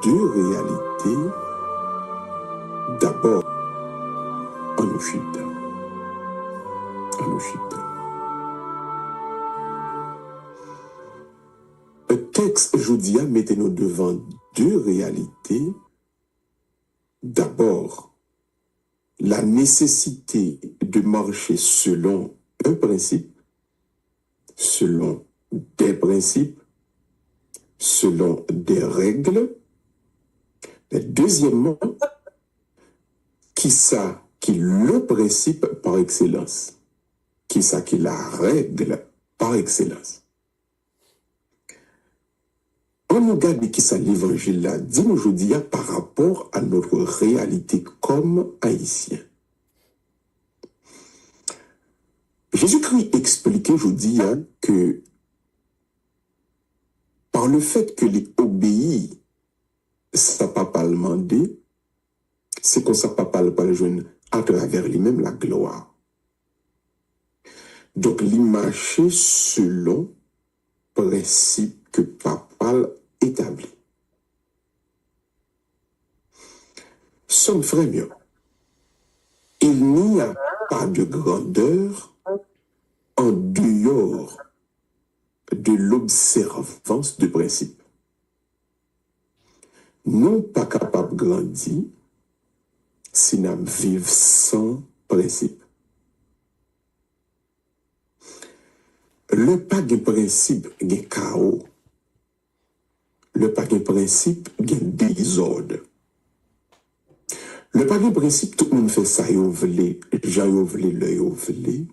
deux réalités. D'abord, en nous chita. En nous chita. Un texte aujourd'hui mettez-nous devant deux réalités. D'abord, la nécessité de marcher selon un principe, selon des principes, selon des règles. Et deuxièmement, qui est le principe par excellence, qui est la règle par excellence. On nous regarde qui ça l'évangile là, dit aujourd'hui par rapport à notre réalité comme haïtiens. Jésus-Christ expliquait aujourd'hui que par le fait que les obéis, ça papa le demandé, c'est qu'on ça papa le pas joindre à travers lui-même la gloire. Donc, il marchait selon principe que papa établi. Son frère mieux, il n'y a pas de grandeur en dehors de l'observance de principe. Nous pas capables de grandir si nous vivons sans principe. Le pas de principe, il y a chaos. Le pas de principe, il y a désordre. Le pas de principe, tout le monde fait ça, il veut, Jean veut, l'œil veut.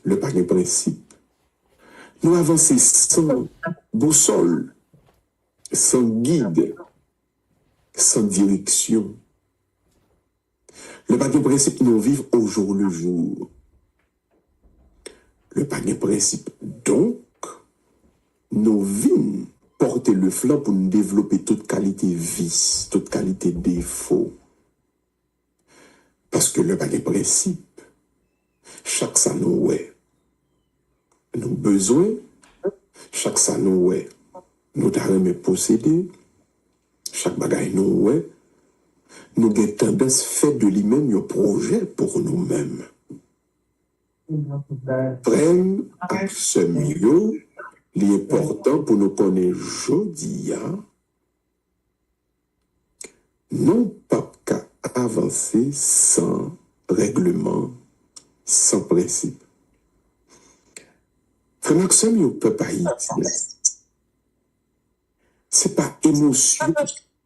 Le pas de principe, nous avançons sans boussole, sans guide, sans direction. Le pas de principe, nous vivons au jour le jour. Le pas de principe, donc, nous vîmes porter le flanc pour nous développer toute qualité vice, toute qualité défaut. Parce que le pas de principe, chaque ça nous est, nous besoin, chaque ça nous est, nous t'arrêtons posséder, chaque bagaille nous est, nous avons tendance à faire de lui-même un projet pour nous-mêmes. Prenne à ce milieu, l'important pour nous connaître aujourd'hui, non pas qu'à avancer sans règlement, sans principe. Frère Maxime, au peuple haïtien, c'est pas émotion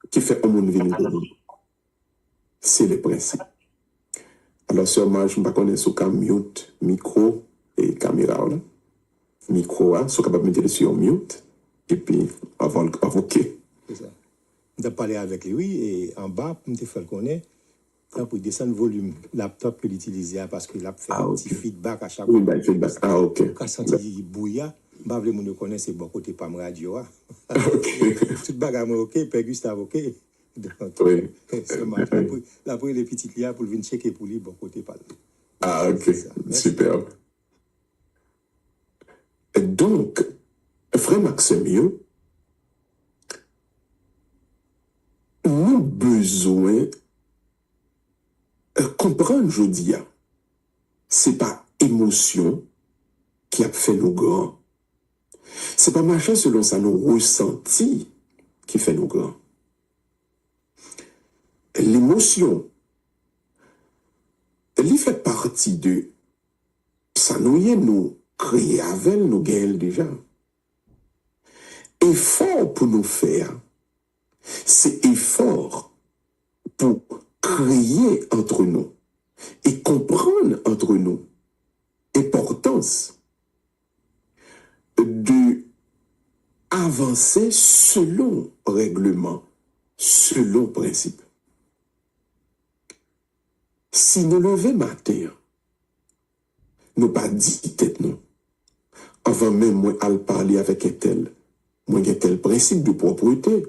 qui fait un monde venir de nous. C'est le principe. Alors, sûrement, je ne connais pas sur mute, micro et caméra. Là. Micro, hein, sont capables de mettre sur mute et puis avant avoquer. C'est ça. On a parlé avec lui et en bas, pour me faire connaître, pour descendre le volume laptop que l'utiliser parce qu'il a fait un petit feedback à chaque fois. Oui, feedback. Ah, ok. Quand senti bouillant, je ne sais pas si connaître c'est bon côté Pam Radio. Ok. Tout bagarre, ok, Père Gustave, ok. Donc, oui. Là, pour les petits clients, pour venir checker pour lui, bon côté pas. Ah, ok. Superbe. Donc, frère Maxime, nous avons besoin de comprendre aujourd'hui, ce n'est pas émotion qui a fait nous grands. Ce n'est pas marcher selon ça, nos ressentis qui fait nous grands. L'émotion, elle fait partie de ça, nous créer avec nous gagnons déjà. Effort pour nous faire, c'est effort pour créer entre nous et comprendre entre nous l'importance de avancer selon règlement, selon principe. Si nous levons matin, nous pas dit tête non. Avant même moi à parler avec un tel, moi j'ai tel principe de propreté.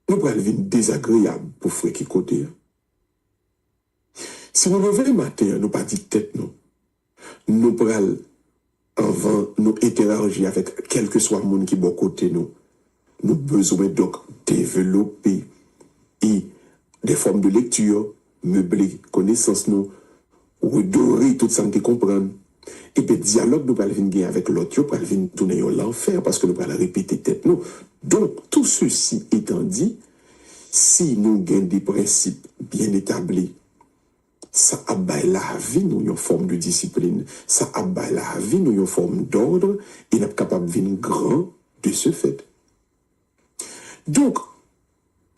Nous pourrons devenir désagréable pour frère qui côté. Si nous levons matin, nous pas dit tête non. Nous pourrons avant nous interagir avec quel que soit le monde qui est bon côté nous. Nous besoin donc développer et des formes de lecture, meubler connaissances nous, redorer tout ça nous comprendre. Et puis dialogue nous allons venir avec l'autre, nous allons venir tourner l'enfer parce que nous allons répéter tête nous. Donc tout ceci étant dit, si nous avons des principes bien établis, ça abat la vie, nous une forme de discipline, ça abat la vie, nous une forme d'ordre, et nous sommes capables de venir grand de ce fait. Donc,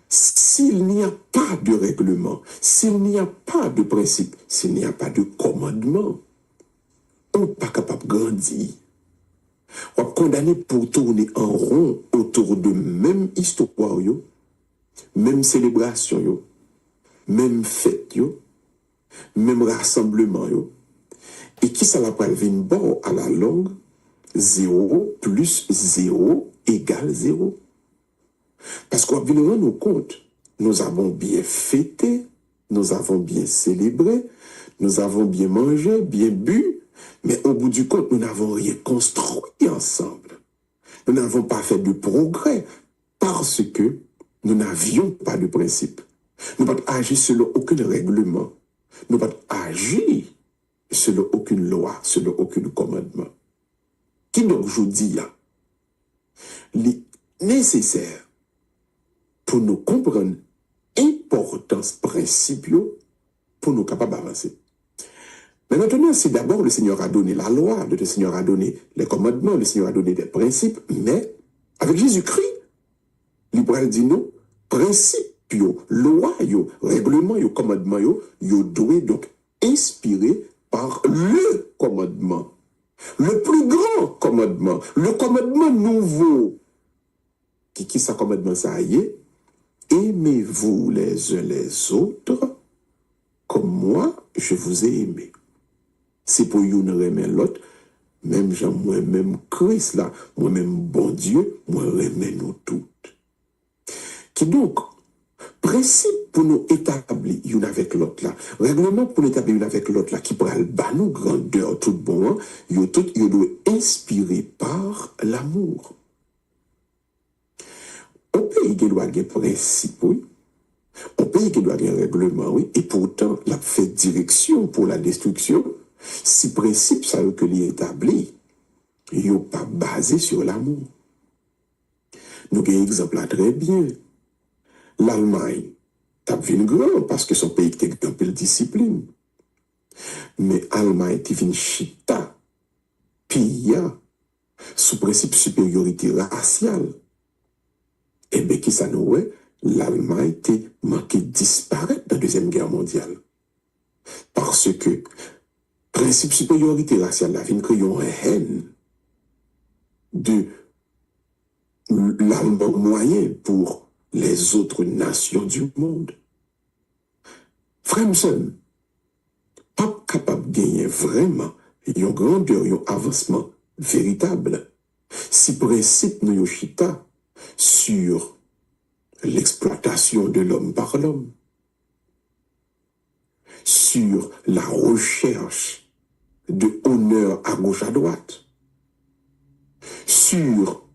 s'il n'y a pas de règlement, s'il n'y a pas de principe, s'il n'y a pas de commandement, on n'est pas capable de grandir. On est condamné pour tourner en rond autour de même histoire, même célébration, même fête, même rassemblement. Et qui ça va venir bon à la longue? 0 plus 0 égale 0. Parce qu'on va nous rendre compte, nous avons bien fêté, nous avons bien célébré, nous avons bien mangé, bien bu, mais au bout du compte, nous n'avons rien construit ensemble. Nous n'avons pas fait de progrès parce que nous n'avions pas de principe. Nous n'avons pas agi selon aucun règlement. Nous n'avons pas agi selon aucune loi, selon aucun commandement. Qui donc, je dis, est nécessaire pour nous comprendre l'importance principale pour nous capables d'avancer. Mais maintenant, si d'abord le Seigneur a donné la loi, le Seigneur a donné les commandements, le Seigneur a donné des principes, mais avec Jésus-Christ, il dit nous, principes, loi, règlement, commandement, yo doit donc inspiré par le commandement. Le plus grand commandement, le commandement nouveau. Qui ça commandement ça y est? Aimez-vous les uns les autres comme moi, je vous ai aimé. C'est pour vous aimer l'autre, même Jean, moi-même Christ là, moi-même bon Dieu, moi aimer nous toutes. Qui donc, principe pour nous établir une avec l'autre là, règlement pour nous établir une avec l'autre là, qui pourra le bas nous grandeur tout bon, yo doit inspiré par l'amour. On pays qui doit avoir principe, oui. On pays qui doit avoir un règlement, oui. Et pourtant, la fait direction pour la destruction, si principe ça que l'y établi, yo pas basé sur l'amour. Nous avons un exemple là très bien. L'Allemagne, t'as vu grand parce que son pays était un peu de discipline. Mais l'Allemagne était une chita, pilla, sous principe de supériorité raciale. Et bien, qui ça nous est, l'Allemagne était manqué de disparaître dans la Deuxième Guerre mondiale. Parce que, principe de supériorité raciale, la vie créé une haine de l'Allemand moyen pour les autres nations du monde. Fremson, pas capable de gagner vraiment une grandeur, un avancement véritable. Si principe nous chita sur l'exploitation de l'homme par l'homme, sur la recherche de honneur à gauche à droite, sur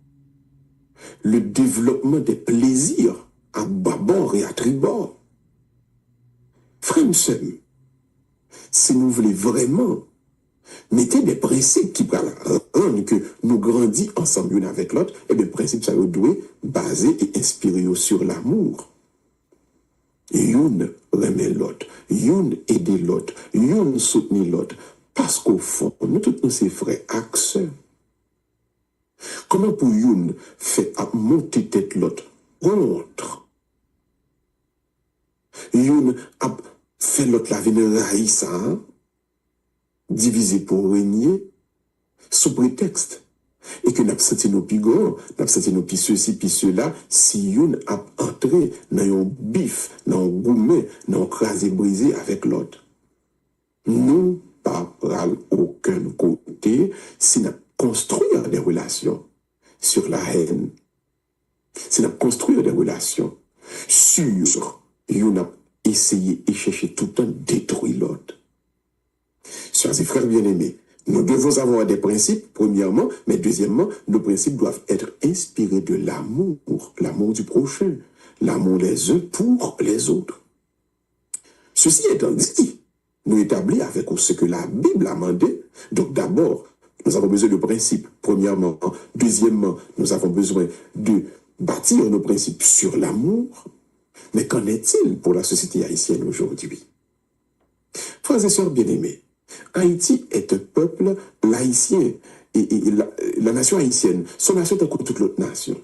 le développement des plaisirs à bâbord et à tribord. Frère, si nous voulons vraiment mettre des principes qui rendent que nous grandissons ensemble l'une avec l'autre, et des principes ça doit baser et inspirer sur l'amour. Une remet l'autre, une aider l'autre, une soutenir l'autre, parce qu'au fond, nous tous nous sommes frères axeurs. Comment pour une fait monter tête l'autre contre? Une a fait l'autre la vénéraille ça, divisé pour régner, sous prétexte. Et que n'a senti nos plus grands, n'a senti nos plus ceci, puis cela, si une a entré dans un bif, dans un gourmet, dans un crasé brisé avec l'autre. Nous, pas pral aucun côté, si n'a construire des relations sur la haine. Si n'a construire des relations sur, on a essayé et cherché tout le temps détruire l'autre. Chers et frères bien-aimés, nous devons avoir des principes, premièrement, mais deuxièmement, nos principes doivent être inspirés de l'amour, l'amour du prochain, l'amour les uns pour les autres. Ceci étant dit, nous établis avec ce que la Bible a demandé. Donc d'abord, nous avons besoin de principes, premièrement. Deuxièmement, nous avons besoin de bâtir nos principes sur l'amour. Mais qu'en est-il pour la société haïtienne aujourd'hui? Frères et sœurs bien-aimés, Haïti est un peuple laïcien. Et la nation haïtienne, son nation est comme toute l'autre nation.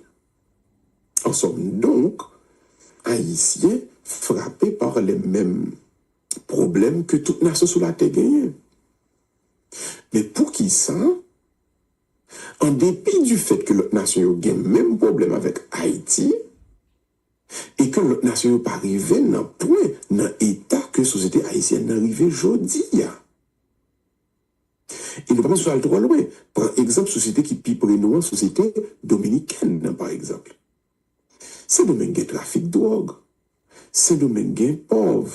En somme donc haïtiens frappés par les mêmes problèmes que toute nation sous la terre gagne. Mais pour qui ça? En dépit du fait que l'autre nation a le même problème avec Haïti, et que l'autre nation n'est pas arrivé dans point, dans l'état que la société haïtienne est arrivée aujourd'hui. Et nous ne pouvons pas trop loin. Par exemple, société qui pipe nous, société dominicaine, par exemple. C'est domaine de trafic de drogue. C'est domaine de pauvre.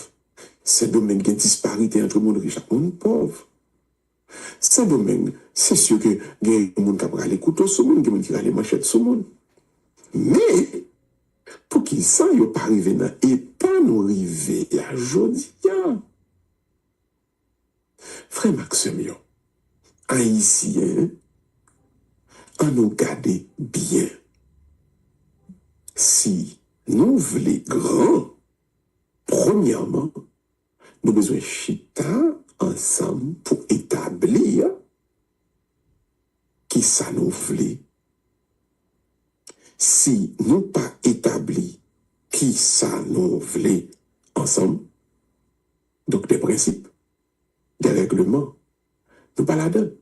C'est domaine de disparité entre le monde riche et le monde pauvre. C'est domaine, c'est sûr que il y a des gens qui ont les couteaux sur le monde, il y a des gens qui ont les machettes sur le monde. Mais, pour qu'ils ça, ils ne pas arrivé dans l'état nous arrivé à aujourd'hui. Frère Maxime, Haïtien, on nous garde bien. Si nous voulons grand, premièrement, nous avons besoin de chita ensemble pour établir qui ça nous voulons. Si nous pas établi qui ça nous voulons ensemble, donc des principes, des règlements, nous pas là-dedans.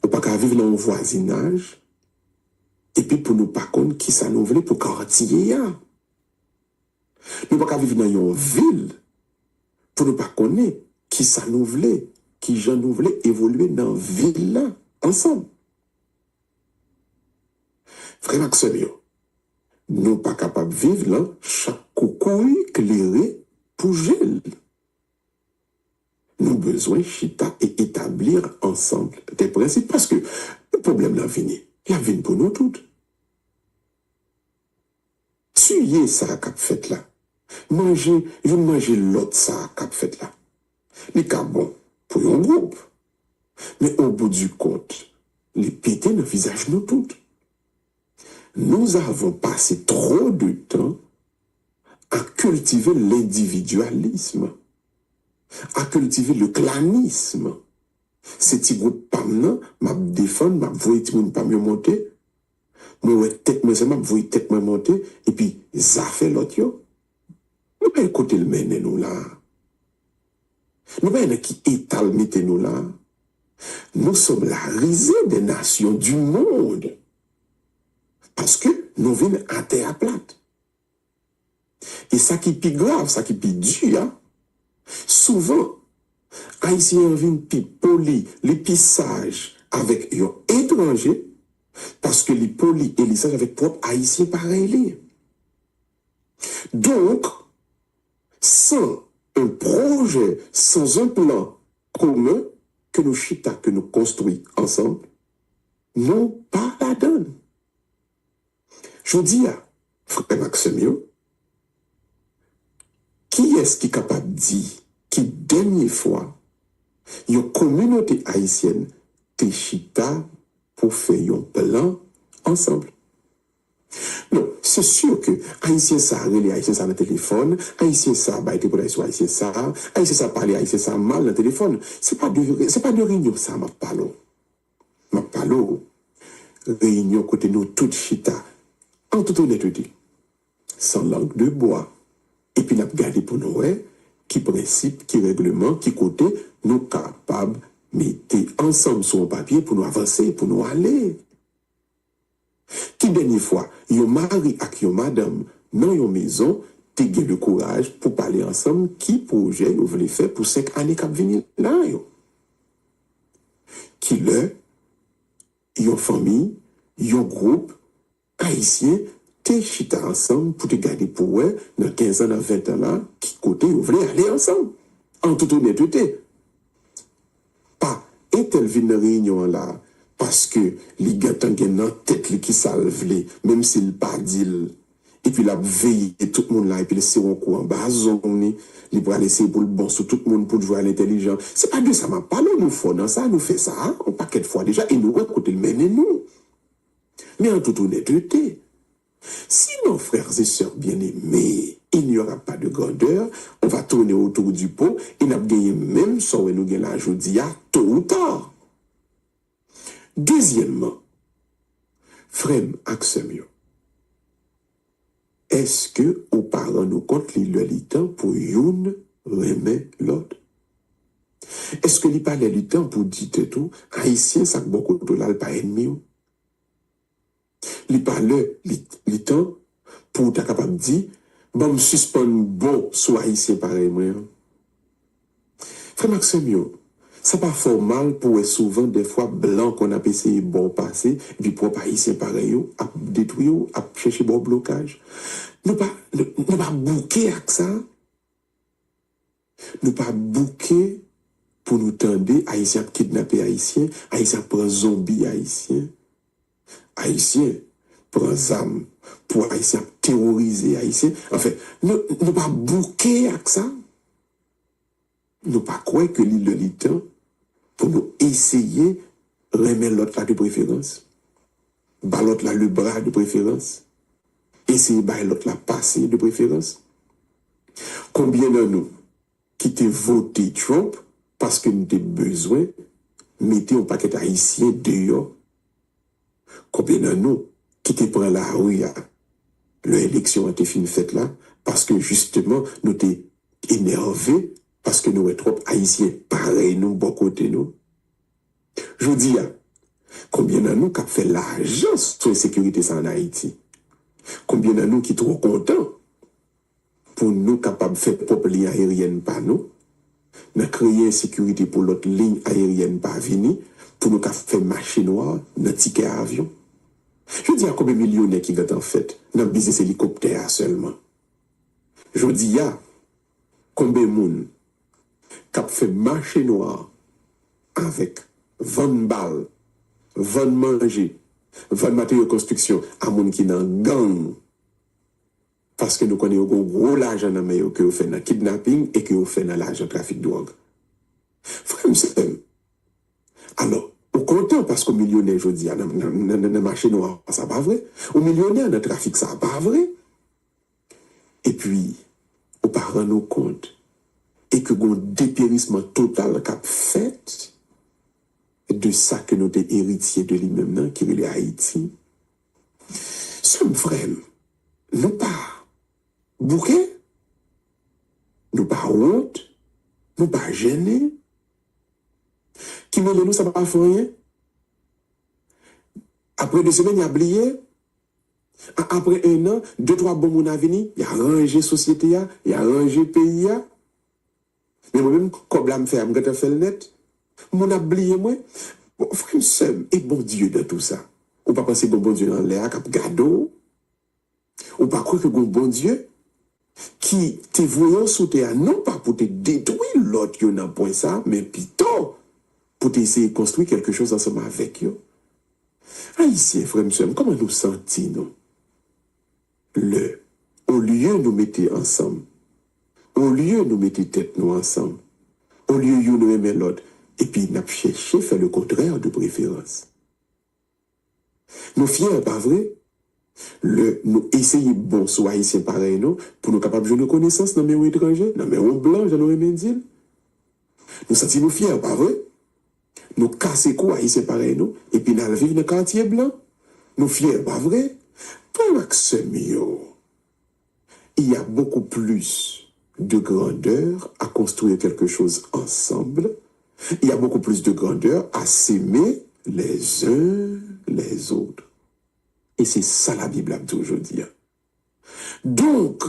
On pas qu'à vivre dans un voisinage, et puis pour nous pas connaître qui ça nous voulons pour quartier. Nous pas qu'à vivre dans une ville, pour nous pas connaître qui ça nous voulons, qui gens nous voulons évoluer dans la ville là, ensemble. Frère Maxime, nous pas capables de vivre là, chaque coucou éclairé pour gel. Nous avons besoin de chita et établir ensemble des principes parce que le problème là vient. Il vient pour nous toutes. Tuer ça qu'a fait là. Manger l'autre ça qu'a fait là. Les cas bon pour un groupe. Mais au bout du compte, les péter dans le visage nous toutes. Nous avons passé trop de temps à cultiver l'individualisme, à cultiver le clanisme. Ces petits groupes pas maintenant, m'a défendre, m'a voyer tout le monde pas me monter. Moi tête moi ça m'a voyer tête moi monter et puis ça fait l'autre yo. Nous pas écouter le mener nous là. Nous pas qui étale mettez nous là. Nous sommes la risée des nations du monde. Parce que nous venons à terre plate. Et ça qui est plus grave, ça qui est plus dur, hein? Souvent, Haïtiens viennent plus poli, les plus sages avec les étrangers, parce que les polis et les sages avec propres Haïtiens pareil. Donc, sans un projet, sans un plan commun que nous chita, que nous construisons ensemble, nous pas la donne. Je dis à frère Maxime, qui est-ce qui est capable de dire qui dernière fois, une communauté haïtienne te chita pour faire un plan ensemble? Non, c'est sûr que Haïtien ça, les Haïtiens ça dans le téléphone, Haïtien ça, bah, pour Haïtien ça, Haïtien ça parler Haïtien ça mal dans le téléphone. C'est pas de réunion ça, ma parole. Réunion côté nous toutes chita. En toute honnêteté, sans langue de bois. Et puis, nous avons gardé pour nous, qui principe, qui règlement, qui côté, nous capables de mettre ensemble sur un papier pour nous avancer, pour nous aller. Qui dernière fois, yon mari ak yon madame, dans yon maison, te gen le courage pour parler ensemble, qui projet vous voulez faire pour 5 années qui venir là, yo. Qui le, yon famille, yon groupe, Haïtien, te chita ensemble pour te garder pour eux, dans 15 ans, dans 20 ans là, qui côté vous voulez aller ensemble. En toute honnêteté. Pas, est-elle venu dans réunion là, parce que les gars t'en gen dans tête qui salve les, même s'il pas dit, et puis la veille tout le monde là, et puis laisser un coup en bas, zone, il va laisser pour le bon sur tout le monde pour jouer à l'intelligent. C'est pas de ça m'a parlé, nous faisons dans ça, nous fait ça, hein, un paquet de fois déjà, et nous écoutez le même et nous. Mais en toute honnêteté, si nos frères et sœurs bien-aimés, il n'y aura pas de grandeur, on va tourner autour du pot, et nous gagné même ça, nous gagnons la journée, tôt ou tard. Deuxièmement, frère Axemio, est-ce que aux parents nous comptent le temps pour une remet l'autre? Est-ce que il parle du temps pour dire tout, haïtien, ça beaucoup de là, pas ennemi? Il parle du temps pour être capable de dire, bon, suspendre bon, soit haïtien pareil, moi. Frère Maximio, ça pas formal pour être souvent des fois blanc qu'on a essayé bon passer, et puis pour haïtien pareil, à détruire, à chercher bon blocage. Nous pas bouquer avec ça. Nous pas bouquer pour nous tendre, haïtien kidnapper haïtien, haïtien prend zombie haïtien. Haïtien prend zam pour haïtien terroriser haïtien. En fait, nous pas bouquer avec ça. Nous pas croire que l'île de l'Itan pour nous essayer de remettre l'autre là de préférence. Bah l'autre là le bras de préférence. Essayer de l'autre là passer de préférence. Combien de nous qui t'ont voté Trump parce que nous avons besoin mettez un paquet haïtien dehors. Combien de nous qui te prend la rue, l'élection a été finie faite là, parce que justement, nous t'es énervés, parce que nous sommes trop haïtiens, pareil, nous, bon côté nous. Je vous dis, combien de nous qui a fait l'argent sur la sécurité en Haïti? Combien de nous qui sont trop contents pour nous capables de faire propre ligne aérienne par nous? Nous créer une sécurité pour l'autre ligne aérienne par venir, pour nous faire marché noir, notre ticket à avion. Je dis à combien de millionnaires qui ont en fait dans le business hélicoptère seulement. Je dis à combien de monde qui a fait marché noir avec 20 balles, 20 manger, 20 matériaux de construction à monde qui dans gang. Parce que nous connaissons gros l'argent dans le que vous faites dans le kidnapping et que vous faites dans l'argent trafic de drogue. Frère, alors, au content parce qu'au millionnaire, je dis, dans le marché noir, ça pas vrai. Au millionnaire, dans le trafic, ça pas vrai. Et puis, aux parents nous compte, et que un dépérissement total qu'a fait de ça que nous sommes héritiers de lui-même, qui est Haïti. Sommes frères, nous pas bouquet, nous pas honte, nous pas gênés. Qui me nous, ça va pas faire rien. Après 2 semaines, il a oublié. Après 1 an, 2-3 bons mois à venir, il a rangé la société, il a rangé le pays. Mais moi-même, comme là, je me fait le net, mon a oublié, moi. Bon, frère, seul, et bon Dieu de tout ça. Ou pas penser que bon Dieu dans l'air, cap gado. Ou pas croire que bon Dieu, qui te voyant sauter à non pas pour te détruire l'autre, qui n'a point ça, mais plutôt pour essayer de construire quelque chose ensemble avec eux. Haïtien, frère, comment nous sentons, au lieu de nous mettre ensemble, au lieu de nous mettre tête nous ensemble, au lieu de nous aimer l'autre, et puis nous chercher faire le contraire de préférence. Nous fiers, pas vrai? Nous essayons bon, soit haïtien pareil, non, pour nous capables de jouer de connaissances dans mes étrangers, dans mes blancs, j'en aurais même dit. Nous sentons nous fiers, pas vrai? Nous casser quoi haïtien pareil, non, et puis nous vivons dans le quartier blanc. Nous fiers, pas vrai? Pour Maximio, il y a beaucoup plus de grandeur à construire quelque chose ensemble. Il y a beaucoup plus de grandeur à s'aimer les uns les autres. Et c'est ça la Bible a toujours dit. Donc,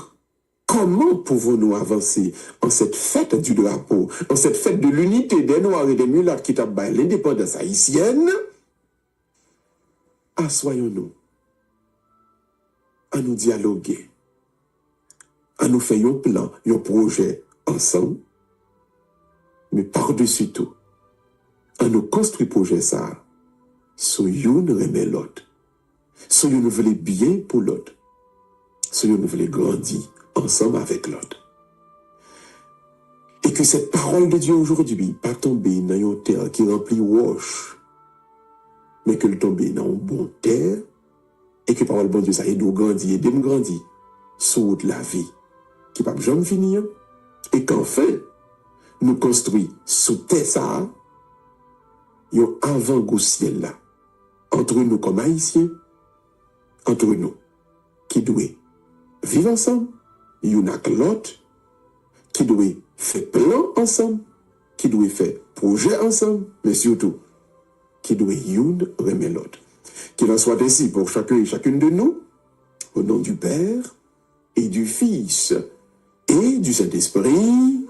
comment pouvons-nous avancer en cette fête du drapeau, en cette fête de l'unité des Noirs et des Mulâtres qui t'a baillé l'indépendance haïtienne? Assoyons-nous, à nous dialoguer, à nous faire un plan, un projet ensemble, mais par-dessus tout, à nous construire projet ça, soit une remet l'autre, soit une voulait bien pour l'autre, soit parce que nous voulons grandir ensemble avec l'autre. Et que cette parole de Dieu aujourd'hui pas tomber dans une terre qui remplit roche, mais que le tomber dans une bonne terre, et que parole bon Dieu ça aide nous grandir, aide nous grandir sur la vie qui pas jamais finir, et qu'enfin nous construisons sous terre ça, un avant-goût ciel là, entre nous comme haïtiens, entre nous qui doit vivre ensemble, y'en a que l'autre, qui doit faire plan ensemble, qui doit faire projet ensemble, mais surtout, qui doit y'un remettre l'autre. Qu'il en soit ainsi pour chacun et chacune de nous, au nom du Père et du Fils et du Saint-Esprit.